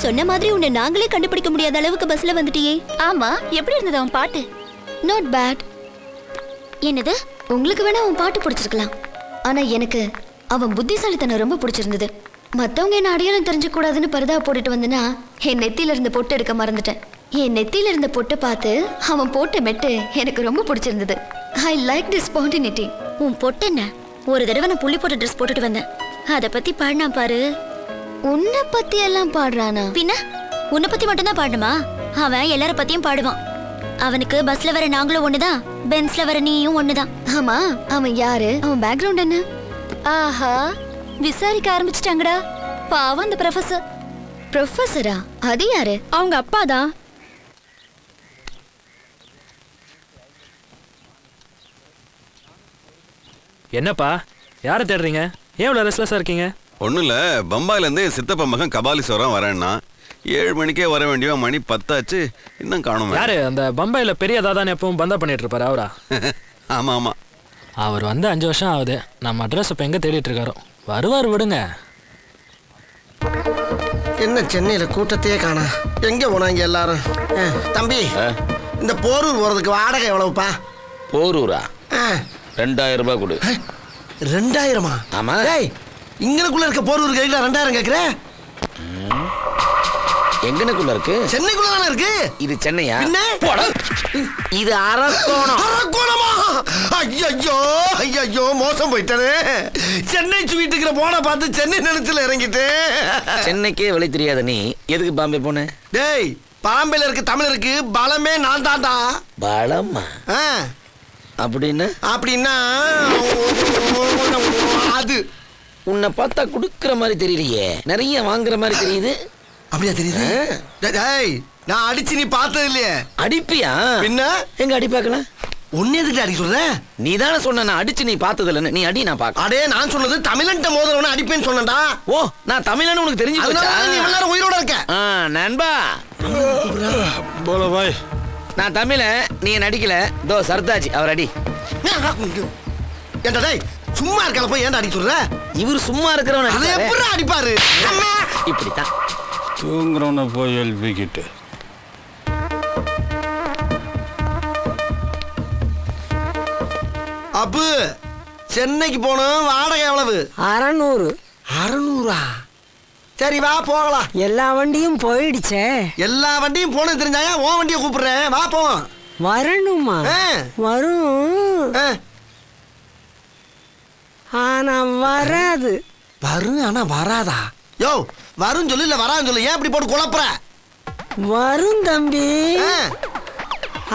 சொன்ன மாதிரி உன்னை நாங்களே கண்டுபிடிக்க முடியாத அளவுக்கு பஸ்ல வந்துட்டியே. ஆமா, எப்படி இருந்தது அவன் பாட்டு? Not bad. என்னது? உங்களுக்கு வேணா அவன் பாட்டு பிடிச்சிருக்கலாம், ஆனா எனக்கு அவன் புத்திசாலித்தனம் ரொம்ப பிடிச்சிருந்தது. மத்தவங்க என்ன அடையாளம் தெரிஞ்ச கூடாதுன்னு பரதா போட்டுட்டு வந்தனா என் நெத்தியில இருந்த பொட்டு எடுக்க மறந்துட்டேன். என் நெத்தியில இருந்த பொட்டை பார்த்து அவன் போட்ட மெட்டு எனக்கு ரொம்ப பிடிச்சிருந்தது. I like this spontaneity. உன் பொட்டு என்ன? ஒரு தடவை நான் புள்ளி போட்ட ட்ரெஸ் போட்டுட்டு வந்தேன், அதை பத்தி பாடினா பாரு. உன்னை பத்தி எல்லாம் பாடுறானா? பின்ன உன்னை பத்தி மட்டும்தான் பாடணுமா? அவன் எல்லார பத்தியும் பாடுவான். அவனுக்கு பஸ்ல வர நாங்களும் ஒண்ணுதான், பென்ஸ்ல வர நீயும் ஒண்ணுதான். ஆமா, அவன் யாரு? அவன் பேக்ரவுண்ட் என்ன? ஆஹா, விசாரிக்க ஆரம்பிச்சிட்டாங்கடா. பாவம் அந்த ப்ரொஃபசர். ப்ரொஃபஸரா? அது யாரு? அவங்க அப்பா தான். என்னப்பா, யாரை தேடுறீங்க? ஏன் இவ்வளோ ரெஸ்ட்லெஸ்ஸாக இருக்கீங்க? ஒன்றும் இல்லை, பம்பாயிலேருந்து சித்தப்பா மகன் கபாலீஸ்வரம் வரேன்னா 7 மணிக்கே வர வேண்டிய மணி 10 ஆச்சு, இன்னும் காணுமா? யாரு அந்த பம்பாயில் பெரிய தாதான்னு எப்பவும் பந்தா பண்ணிட்டு இருப்பாரு அவரா? ஆமாம் ஆமாம், அவர் வந்து 5 வருஷம் ஆகுது. நம்ம அட்ரஸ் இப்போ எங்கே தேடிட்டு இருக்காரோ. வருவார், விடுங்க. என்ன சென்னையில் கூட்டத்தையே காணா, எங்கே போனாங்க எல்லாரும்? தம்பி, இந்த போரூர் போகிறதுக்கு வாடகை எவ்வளவுப்பா? போரூரா? 2000 ரூபாய் கொடு. 2000? ஆமா. இங்கனக்குள்ள இருக்க போரூர் கையில 2000 கேக்குற? எங்கனக்குள்ள இருக்கு? சென்னைக்குள்ள தானே இருக்கு. இது சென்னையா? இது அரக்கோணம். அரக்கோணமா? ஐயோ ஐயோ, மோசம் போயிட்டானே. சென்னை ஸ்வீட்டுக்கு போன பார்த்து சென்னை நிலத்துல இறங்கிட்டேன். சென்னைக்கே வழி தெரியாத நீ எதுக்கு பாம்பே போன? டேய், பாம்பேல இருக்க தமிழருக்கு பலமே நான் தான்டா. பலமா? அப்படின்னா? அப்படின்னா அது உன்னை பார்த்தா குடுக்கிற மாதிரி தெரியலையே, நிறைய வாங்குற மாதிரி தெரியுது. அப்படியா தெரியுது? டேய், நான் அடிச்சு நீ பார்த்தது இல்லையே. அடிப்பியா? பின்ன எங்க அடி பார்க்கலாம்? ஒன்னே எதுக்கு அடி சொல்ற? நீ தானே சொன்ன நான் அடிச்சு நீ பார்த்தது இல்லைன்னு. நீ அடி, நான் பார்க்க. அடே, நான் சொன்னது தமிழன்ட்ட மோதிரவன அடிப்பேன்னு சொன்னடா. ஓ, நான் தமிழன்னு உனக்கு தெரிஞ்சு போச்சா? நீ எல்லாரும் உயிரோட இருக்க. நண்பா போல பாய். நான் தமிழன், நீ நடிக்கல. தோ சர்தாஜி, அவர் அடி. ஏண்டா டேய், சும்மா இருக்கல போய் ஏன்டா அடி சொல்ற? இவர் சும்மா இருக்கிறவன் அதை எப்படி அடிப்பாரு? இப்படித்தான் தூங்குறவன போய் எழுப்பிக்கிட்டு. அப்பு, சென்னைக்கு போனோம், வாடகை எவ்வளவு? 600. 600? சரி வா போகலாம். எல்லா வண்டியும் போயிடுச்சே. எல்லா வண்டியும் போனது தெரிஞ்சாயா உன் வண்டியை கூப்பிடுறேன், வா போவோம். வரணுமா? வரும், ஆனா வராது. வரும் ஆனா வராதா? யோ, வரும் சொல்லு இல்ல வரான்னு சொல்லு, ஏன் இப்படி போட்டு குழப்புற? வரும் தம்பி,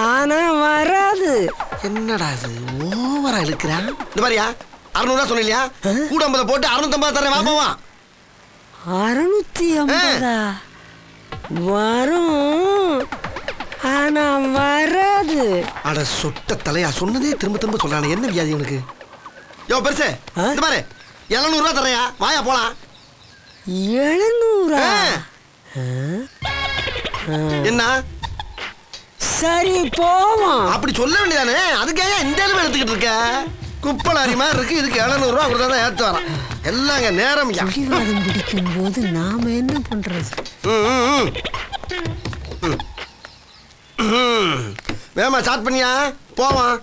ஆனா வராது. என்னடா இது ஓவரா இருக்கிறான்? இந்த மாதிரியா 600 சொன்னியா? கூட 50 போட்டு 650 தரேன், வா போவான். 650? வரும் ஆனா வராது. அட சொட்ட தலையா, சொன்னதே திரும்ப திரும்ப சொல்றானே, என்ன வியாதி உனக்கு? யோ பெருசு, இந்த பாரு 700 ரூபா தரையா, வாயா போலாம். 700? என்ன? சரி போவோம். அப்படி சொல்ல வேண்டியதானே, அதுக்காக இந்த அளவு எடுத்துக்கிட்டு இருக்க? குப்பலாரி மாதிரி இருக்கு, இதுக்கு 700 ரூபா கொடுத்தா தான் ஏற்று வரான். எல்லாங்க நேரம் பிடிவாதம் பிடிக்கும் போது நாம என்ன பண்றது? வேமா ஸ்டார்ட் பண்ணியா, போவான்.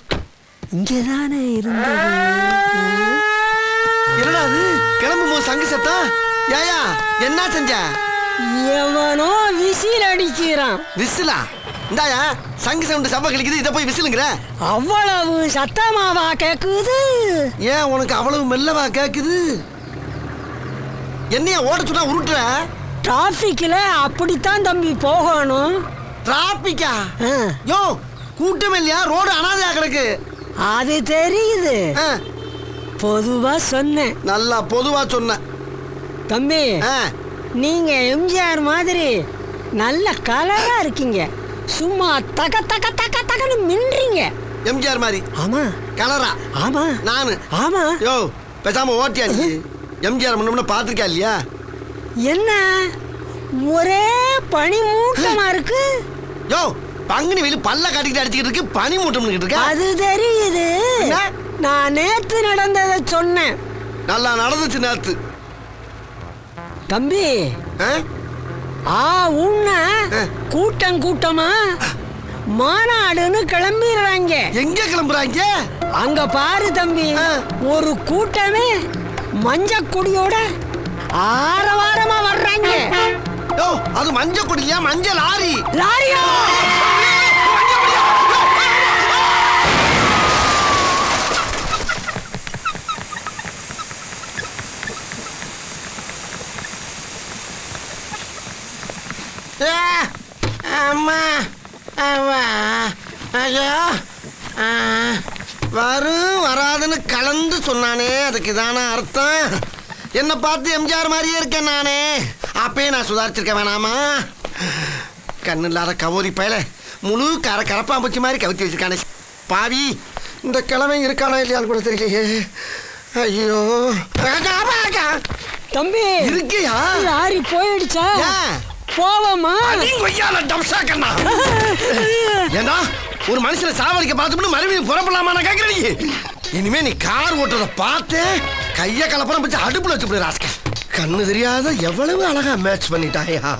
இங்கதானே இருந்தது. என்னடா அது, கிளம்பும் போது சங்கு சத்தம்? ஏயா என்ன செஞ்ச? எவனோ விசில் அடிக்கிறான். விசிலா? இந்தாயா சங்கு சவுண்டு சப்ப கழிக்குது, இதை போய் விசிலுங்கிற? அவ்வளவு சத்தமாவா கேக்குது? ஏன் உனக்கு அவ்வளவு மெல்லவா கேக்குது? என்னையா ஓட சொன்னா உருட்டுற? டிராபிக்ல அப்படித்தான் தம்பி போகணும். டிராபிக்கா? யோ, கூட்டம் இல்லையா, ரோடு அனாதையா கிடக்கு. அது தெரியுது, பொதுவா சொன்னேன். நல்லா பொதுவா சொன்ன தம்பி. நீங்க எம்ஜிஆர் மாதிரி நல்ல கலரா இருக்கீங்க, சும்மா தக தக தக தகன்னு மின்றீங்க. எம்ஜிஆர் மாதிரி? ஆமா. கலரா? ஆமா. நானு? ஆமா. யோ பேசாம ஓட்டியா நீ? எம்ஜிஆர் முன்ன பாத்திருக்கா இல்லையா? என்ன ஒரே பனி மூட்டமா இருக்கு? யோ, பங்குனி வெயில் பல்ல காட்டிக்கிட்டு அடிச்சுக்கிட்டு இருக்கு, பனி மூட்டம் இருக்கு. அது தெரியுது, நான் நேத்து நடந்ததை சொன்னேன். நல்லா நடந்துச்சு நேத்து. தம்பி, உன்ன கூட்டம் கூட்டமா மாநாடுன்னு கிளம்பிடுறாங்க. எங்க கிளம்புறாங்க? அங்க பாரு தம்பி, ஒரு கூட்டமே மஞ்ச கொடியோட ஆரவாரமா வர்றாங்க. அது மஞ்ச கொடியா? மஞ்ச லாரி. லாரியா? அம்மா ஐயோ, வரும் வராதுன்னு கலந்து சொன்னானே, அதுக்கு தானே அர்த்தம். என்னை பார்த்து எம்ஜிஆர் மாதிரியே இருக்கேன் நானே. அப்பயே நான் சுதாரிச்சிருக்க வேணாமா? கண்ணு இல்லாத கவோரி பயல முழு கரப்பாம்பூச்சி மாதிரி கவுத்தி வச்சிருக்கானே பாவி. இந்த கிழமை இருக்கானா இல்லையான்னு கூட தெரியலையே. ஐயோ தம்பி, இருக்கியா? லாரி போயிடுச்சா? போவமா? ஏண்டா ஒரு மனுஷனை சாவடிக்க பார்த்துட்டு மறுபடியும் புறப்படலாமா நான் கேட்கிறேன். இனிமே நீ கார் ஓட்டுறத பார்த்து கைய கலப்படம் வச்சு அடுப்புல வச்சு ராஸ்கல். கண்ணு தெரியாத எவ்வளவு அழகா மேட்ச் பண்ணிட்டாயா.